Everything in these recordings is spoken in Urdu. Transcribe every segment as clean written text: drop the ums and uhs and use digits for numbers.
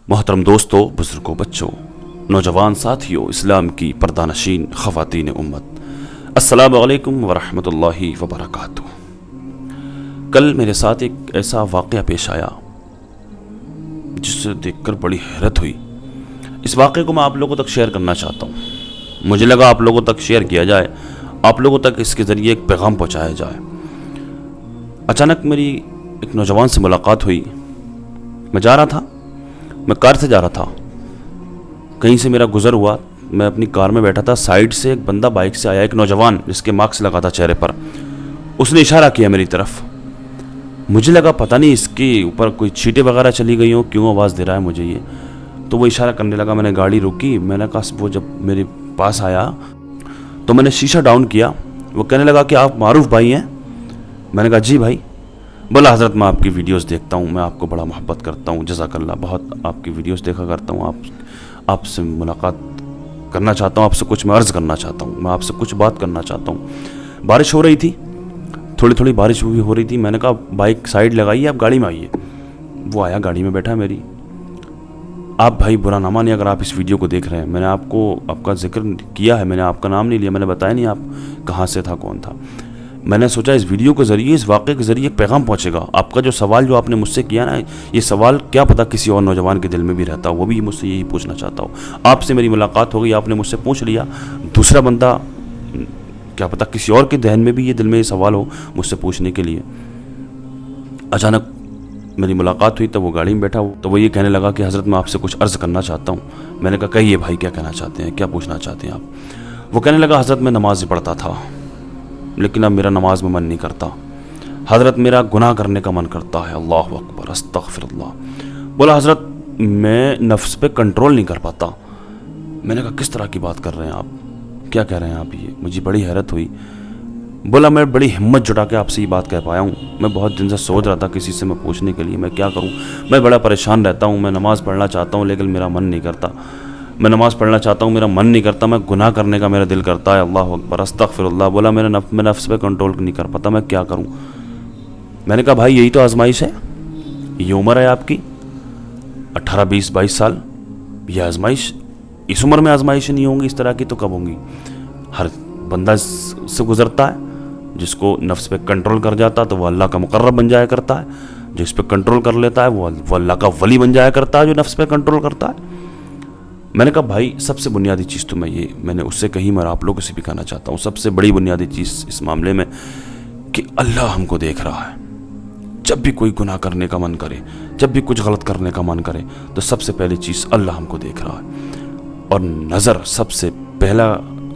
محترم دوستوں، بزرگوں، بچوں، نوجوان ساتھیوں، اسلام کی پردانشین خواتین امت، السلام علیکم ورحمۃ اللہ وبرکاتہ۔ کل میرے ساتھ ایک ایسا واقعہ پیش آیا جس سے دیکھ کر بڑی حیرت ہوئی۔ اس واقعے کو میں آپ لوگوں تک شیئر کرنا چاہتا ہوں۔ مجھے لگا آپ لوگوں تک شیئر کیا جائے، آپ لوگوں تک اس کے ذریعے ایک پیغام پہنچایا جائے۔ اچانک میری ایک نوجوان سے ملاقات ہوئی۔ میں کار سے جا رہا تھا، کہیں سے میرا گزر ہوا، میں اپنی کار میں بیٹھا تھا، سائیڈ سے ایک بندہ بائک سے آیا، ایک نوجوان جس کے ماسک لگا تھا چہرے پر۔ اس نے اشارہ کیا میری طرف۔ مجھے لگا پتہ نہیں اس کے اوپر کوئی چھینٹیں وغیرہ چلی گئی ہوں، کیوں آواز دے رہا ہے مجھے یہ۔ تو وہ اشارہ کرنے لگا، میں نے گاڑی روکی، میں نے کہا، وہ جب میرے پاس آیا تو میں نے شیشہ ڈاؤن کیا۔ وہ کہنے لگا کہ آپ معروف بھائی ہیں؟ میں نے کہا جی بھائی۔ بولا حضرت میں آپ کی ویڈیوز دیکھتا ہوں، میں آپ کو بڑا محبت کرتا ہوں، جزاک اللہ، بہت آپ کی ویڈیوز دیکھا کرتا ہوں، آپ سے ملاقات کرنا چاہتا ہوں، آپ سے کچھ میں عرض کرنا چاہتا ہوں، میں آپ سے کچھ بات کرنا چاہتا ہوں۔ بارش ہو رہی تھی، تھوڑی تھوڑی بارش بھی ہو رہی تھی۔ میں نے کہا بائک سائیڈ لگائیے، آپ گاڑی میں آئیے۔ وہ آیا، گاڑی میں بیٹھا میری۔ آپ بھائی برا نہ مانیے اگر آپ اس ویڈیو کو دیکھ رہے ہیں، میں نے آپ کو آپ کا ذکر کیا ہے، میں نے آپ کا نام نہیں لیا، میں نے بتایا نہیں آپ کہاں سے تھا، کون تھا۔ میں نے سوچا اس ویڈیو کے ذریعے، اس واقعے کے ذریعے ایک پیغام پہنچے گا۔ آپ کا جو سوال جو آپ نے مجھ سے کیا نا، یہ سوال کیا پتہ کسی اور نوجوان کے دل میں بھی رہتا، وہ بھی مجھ سے یہی پوچھنا چاہتا ہوں۔ آپ سے میری ملاقات ہو گئی، آپ نے مجھ سے پوچھ لیا، دوسرا بندہ کیا پتہ کسی اور کے ذہن میں بھی یہ دل میں یہ سوال ہو مجھ سے پوچھنے کے لیے۔ اچانک میری ملاقات ہوئی، تو وہ گاڑی میں بیٹھا، تو وہ یہ کہنے لگا کہ حضرت میں آپ سے کچھ عرض کرنا چاہتا ہوں۔ میں نے کہا کہیے بھائی، کیا کہنا چاہتے ہیں، کیا پوچھنا چاہتے ہیں آپ؟ وہ کہنے لگا حضرت میں نماز ہی پڑھتا تھا، لیکن اب میرا نماز میں من نہیں کرتا حضرت، میرا گناہ کرنے کا من کرتا ہے، اللہ اکبر، استغفر اللہ۔ بولا حضرت میں نفس پہ کنٹرول نہیں کر پاتا۔ میں نے کہا کس طرح کی بات کر رہے ہیں آپ، کیا کہہ رہے ہیں آپ؟ یہ مجھے بڑی حیرت ہوئی۔ بولا میں بڑی ہمت جٹا کے آپ سے یہ بات کہہ پایا ہوں، میں بہت دن سے سوچ رہا تھا کسی سے میں پوچھنے کے لیے، میں کیا کروں، میں بڑا پریشان رہتا ہوں، میں نماز پڑھنا چاہتا ہوں لیکن میرا من نہیں کرتا، میں نماز پڑھنا چاہتا ہوں، میرا من نہیں کرتا، میں گناہ کرنے کا میرا دل کرتا ہے، اللہ اکبر، استغفر اللہ۔ بولا میں نفس پہ کنٹرول نہیں کر پاتا، میں کیا کروں؟ میں نے کہا بھائی یہی تو آزمائش ہے، یہ عمر ہے آپ کی 18 20 22 سال، یہ آزمائش، اس عمر میں آزمائش نہیں ہوں گی اس طرح کی تو کب ہوں گی؟ ہر بندہ سے گزرتا ہے، جس کو نفس پہ کنٹرول کر جاتا تو وہ اللہ کا مقرب بن جایا کرتا ہے، جس پہ کنٹرول کر لیتا ہے وہ اللہ کا ولی بن جایا کرتا ہے جو نفس پہ کنٹرول کرتا ہے۔ میں نے کہا بھائی سب سے بنیادی چیز تو میں نے اس سے کہی، میں آپ لوگوں سے بھی کہنا چاہتا ہوں، سب سے بڑی بنیادی چیز اس معاملے میں کہ اللہ ہم کو دیکھ رہا ہے۔ جب بھی کوئی گناہ کرنے کا من کرے، جب بھی کچھ غلط کرنے کا من کرے، تو سب سے پہلی چیز اللہ ہم کو دیکھ رہا ہے۔ اور نظر، سب سے پہلا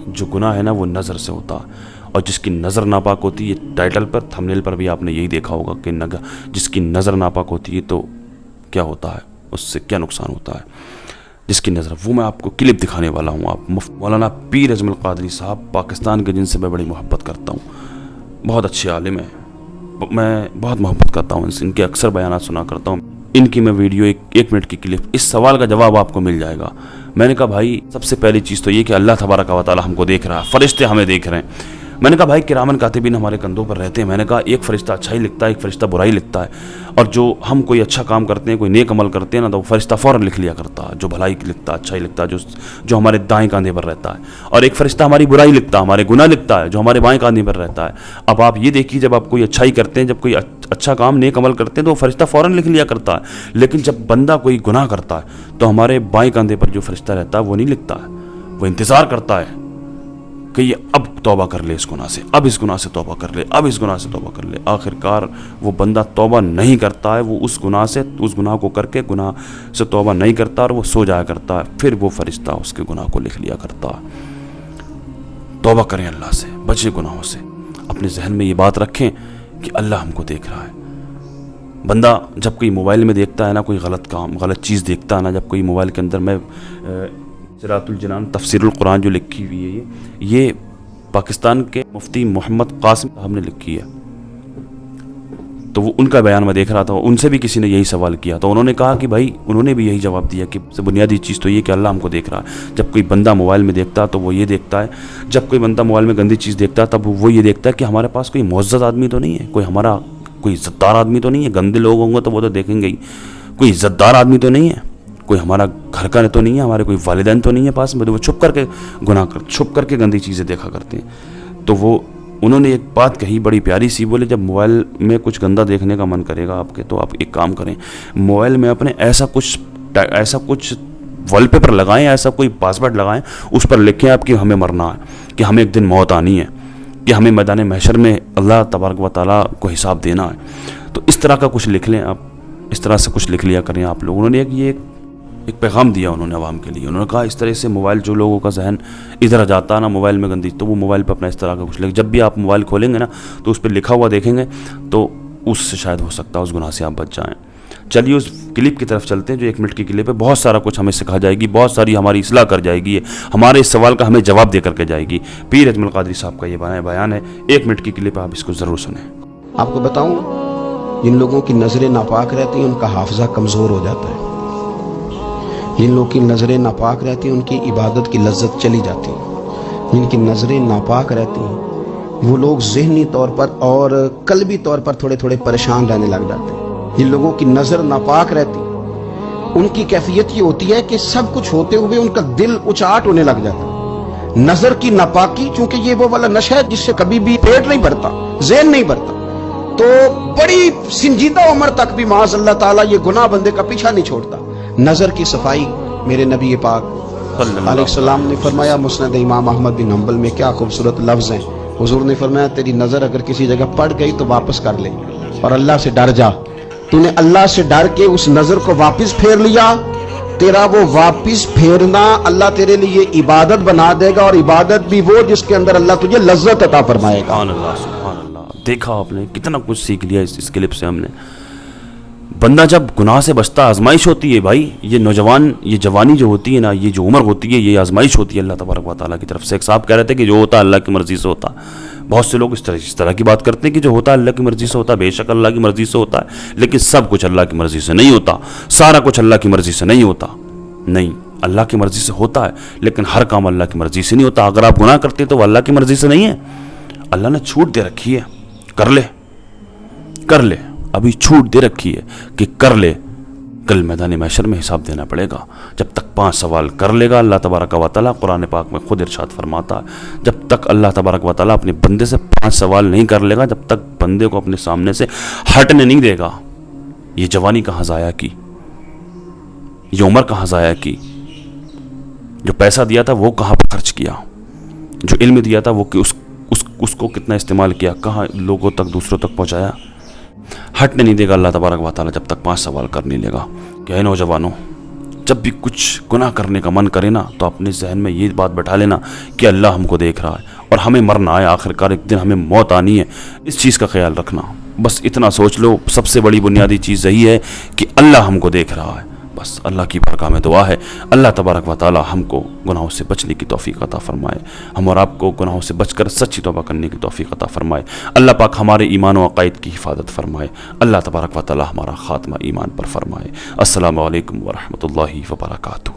جو گناہ ہے نا وہ نظر سے ہوتا ہے، اور جس کی نظر ناپاک ہوتی ہے، یہ ٹائٹل پر تھمبنیل پر بھی آپ نے یہی دیکھا ہوگا کہ جس کی نظر ناپاک ہوتی ہے تو کیا ہوتا ہے، اس سے کیا نقصان ہوتا ہے، جس کی نظر، وہ میں آپ کو کلپ دکھانے والا ہوں۔ آپ مولانا پیر اجمل قادری صاحب پاکستان کے، جن سے میں بڑی محبت کرتا ہوں، بہت اچھے عالم ہیں، میں بہت محبت کرتا ہوں ان کے اکثر بیانات سنا کرتا ہوں۔ ان کی میں ویڈیو ایک منٹ کی کلپ، اس سوال کا جواب آپ کو مل جائے گا۔ میں نے کہا بھائی سب سے پہلی چیز تو یہ کہ اللہ تبارک و تعالی ہم کو دیکھ رہا ہے، فرشتے ہمیں دیکھ رہے ہیں۔ میں نے کہا بھائی کرامن کاتبین ہمارے کندھوں پر رہتے ہیں۔ میں نے کہا ایک فرشتہ اچھائی لکھتا ہے، ایک فرشتہ برائی لکھتا ہے، اور جو ہم کوئی اچھا کام کرتے ہیں، کوئی نیک عمل کرتے ہیں نا، تو وہ فرشتہ فوراً لکھ لیا کرتا ہے، جو بھلائی لکھتا ہے، اچھائی لکھتا ہے، جو ہمارے دائیں کاندھے پر رہتا ہے، اور ایک فرشتہ ہماری برائی لکھتا ہے، ہمارے گناہ لکھتا ہے، جو ہمارے بائیں کاندھے پر رہتا ہے۔ اب آپ یہ دیکھیے، جب آپ کوئی اچھائی کرتے ہیں، جب کوئی اچھا کام نیک عمل کرتے ہیں تو وہ فرشتہ فوراً لکھ لیا کرتا ہے، لیکن جب بندہ کوئی گناہ کرتا ہے تو ہمارے بائیں کاندھے پر جو فرشتہ رہتا ہے وہ نہیں لکھتا ہے، وہ انتظار کرتا ہے کہ یہ اب توبہ کر لے اس گناہ سے، اب اس گناہ سے توبہ کر لے، اب اس گناہ سے توبہ کر لے۔ آخر کار وہ بندہ توبہ نہیں کرتا ہے، وہ اس گناہ کو کر کے گناہ سے توبہ نہیں کرتا، اور وہ سو جایا کرتا ہے، پھر وہ فرشتہ اس کے گناہ کو لکھ لیا کرتا ہے۔ توبہ کریں اللہ سے، بچے گناہوں سے، اپنے ذہن میں یہ بات رکھیں کہ اللہ ہم کو دیکھ رہا ہے۔ بندہ جب کوئی موبائل میں دیکھتا ہے نا، کوئی غلط کام، غلط چیز دیکھتا ہے نا، جب کوئی موبائل کے اندر، میں سراۃ الجنان تفسیر القرآن جو لکھی ہوئی ہے، یہ پاکستان کے مفتی محمد قاسم صاحب نے لکھی ہے، تو وہ ان کا بیان میں دیکھ رہا تھا، ان سے بھی کسی نے یہی سوال کیا، تو انہوں نے کہا کہ بھائی انہوں نے بھی یہی جواب دیا کہ بنیادی چیز تو یہ کہ اللہ ہم کو دیکھ رہا ہے۔ جب کوئی بندہ موبائل میں دیکھتا ہے تو وہ یہ دیکھتا ہے، جب کوئی بندہ موبائل میں گندی چیز دیکھتا ہے تب وہ یہ دیکھتا ہے کہ ہمارے پاس کوئی معزز آدمی تو نہیں ہے، کوئی عزت دار آدمی تو نہیں ہے، گندے لوگ ہوں گے تو وہ تو دیکھیں گے ہی، کوئی عزت دار آدمی تو نہیں ہے، کوئی ہمارا گھر کا تو نہیں ہے, ہمارے کوئی والدین تو نہیں ہے پاس میں, تو وہ چھپ کر کے گندی چیزیں دیکھا کرتے ہیں. تو وہ انہوں نے ایک بات کہی بڑی پیاری سی, بولے جب موبائل میں کچھ گندا دیکھنے کا من کرے گا آپ کے, تو آپ ایک کام کریں, موبائل میں اپنے ایسا کچھ وال پیپر لگائیں, ایسا کوئی پاسورڈ لگائیں, اس پر لکھیں آپ کہ ہمیں مرنا ہے, کہ ہمیں ایک دن موت آنی ہے, کہ ہمیں میدان محشر میں اللہ تبارک و تعالیٰ کو حساب دینا ہے. تو اس طرح کا کچھ لکھ لیں آپ, اس طرح سے کچھ لکھ لیا کریں آپ لوگ. انہوں نے ایک پیغام دیا انہوں نے عوام کے لیے. انہوں نے کہا اس طرح سے موبائل, جو لوگوں کا ذہن ادھر جاتا ہے نا موبائل میں گندی, تو وہ موبائل پہ اپنا اس طرح کا کچھ لکھ, جب بھی آپ موبائل کھولیں گے نا تو اس پہ لکھا ہوا دیکھیں گے, تو اس سے شاید ہو سکتا ہے اس گناہ سے آپ بچ جائیں. چلیے اس کلپ کی طرف چلتے ہیں جو 1 منٹ کی کلپ ہے. بہت سارا کچھ ہمیں سکھا جائے گی, بہت ساری ہماری اصلاح کر جائے گی, ہمارے اس سوال کا ہمیں جواب دے کر کے جائے گی. پیر اجمل قادری صاحب کا یہ بیان ہے, 1 منٹ کی کلپ ہے, آپ اس کو ضرور سنیں. آپ کو بتاؤں, جن لوگوں کی نظریں ناپاک رہتی ہیں ان کا حافظہ کمزور ہو جاتا ہے. جن لوگوں کی نظریں ناپاک رہتی ہیں ان کی عبادت کی لذت چلی جاتی ہے. جن کی نظریں ناپاک رہتی ہیں وہ لوگ ذہنی طور پر اور قلبی طور پر تھوڑے تھوڑے پریشان رہنے لگ جاتے ہیں. جن لوگوں کی نظر ناپاک رہتی ان کی کیفیت یہ ہوتی ہے کہ سب کچھ ہوتے ہوئے ان کا دل اچاٹ ہونے لگ جاتا ہے. نظر کی ناپاکی, چونکہ یہ وہ والا نشہ ہے جس سے کبھی بھی پیٹ نہیں بھرتا, ذہن نہیں بھرتا, تو بڑی سنجیدہ عمر تک بھی معاذ اللہ تعالیٰ یہ گناہ بندے کا پیچھا نہیں چھوڑتا. نظر کی صفائی, میرے نبی پاک علیہ السلام نے فرمایا, مسند امام احمد بن حنبل میں کیا خوبصورت لفظ ہیں. حضور نے فرمایا تیری نظر اگر کسی جگہ پڑ گئی تو واپس کر لے اور اللہ سے ڈر جا. تو نے اللہ سے ڈر کے اس نظر کو واپس پھیر لیا, تیرا وہ واپس پھیرنا اللہ تیرے لیے عبادت بنا دے گا, اور عبادت بھی وہ جس کے اندر اللہ تجھے لذت عطا فرمائے گا. سبحان اللہ. دیکھا آپ نے کتنا کچھ سیکھ لیا اس کلپ سے ہم نے. بندہ جب گناہ سے بچتا, آزمائش ہوتی ہے بھائی, یہ جوانی جو ہوتی ہے نا, یہ جو عمر ہوتی ہے, یہ آزمائش ہوتی ہے اللہ تبارک و تعالیٰ کی طرف سے. ایک صاحب کہہ رہے تھے کہ جو ہوتا ہے اللہ کی مرضی سے ہوتا. بہت سے لوگ اس طرح کی بات کرتے ہیں کہ جو ہوتا ہے اللہ کی مرضی سے ہوتا ہے. بے شک اللہ کی مرضی سے ہوتا ہے, لیکن سب کچھ اللہ کی مرضی سے نہیں ہوتا, سارا کچھ اللہ کی مرضی سے نہیں ہوتا. نہیں, اللہ کی مرضی سے ہوتا ہے, لیکن ہر کام اللہ کی مرضی سے نہیں ہوتا. اگر آپ گناہ کرتے تو وہ اللہ کی مرضی سے نہیں ہے, اللہ نے چھوٹ دے رکھی ہے, کر لے, ابھی چھوٹ دے رکھی ہے کہ کر لے. کل میدان محشر میں حساب دینا پڑے گا. جب تک 5 سوال کر لے گا, اللہ تبارک و تعالیٰ قرآن پاک میں خود ارشاد فرماتا ہے, جب تک اللہ تبارک و تعالیٰ اپنے بندے سے 5 سوال نہیں کر لے گا, جب تک بندے کو اپنے سامنے سے ہٹنے نہیں دے گا. یہ جوانی کہاں ضائع کی, یہ عمر کہاں ضائع کی, جو پیسہ دیا تھا وہ کہاں پر خرچ کیا, جو علم دیا تھا وہ اس کو کتنا استعمال کیا, کہاں لوگوں تک دوسروں تک پہنچایا. ہٹنے نہیں دے گا اللہ تبارک و تعالیٰ جب تک 5 سوال کر نہیں لے گا. کہ اے نوجوانوں, جب بھی کچھ گناہ کرنے کا من کرے نا, تو اپنے ذہن میں یہ بات بٹھا لینا کہ اللہ ہم کو دیکھ رہا ہے اور ہمیں مرنا ہے, آخرکار ایک دن ہمیں موت آنی ہے. اس چیز کا خیال رکھنا, بس اتنا سوچ لو. سب سے بڑی بنیادی چیز یہی ہے کہ اللہ ہم کو دیکھ رہا ہے. بس اللہ کی بارگاہ میں دعا ہے, اللہ تبارک و تعالیٰ ہم کو گناہوں سے بچنے کی توفیق عطا فرمائے, ہم اور آپ کو گناہوں سے بچ کر سچی توبہ کرنے کی توفیق عطا فرمائے. اللہ پاک ہمارے ایمان و عقائد کی حفاظت فرمائے. اللہ تبارک و تعالیٰ ہمارا خاتمہ ایمان پر فرمائے. السلام علیکم ورحمۃ اللہ وبرکاتہ.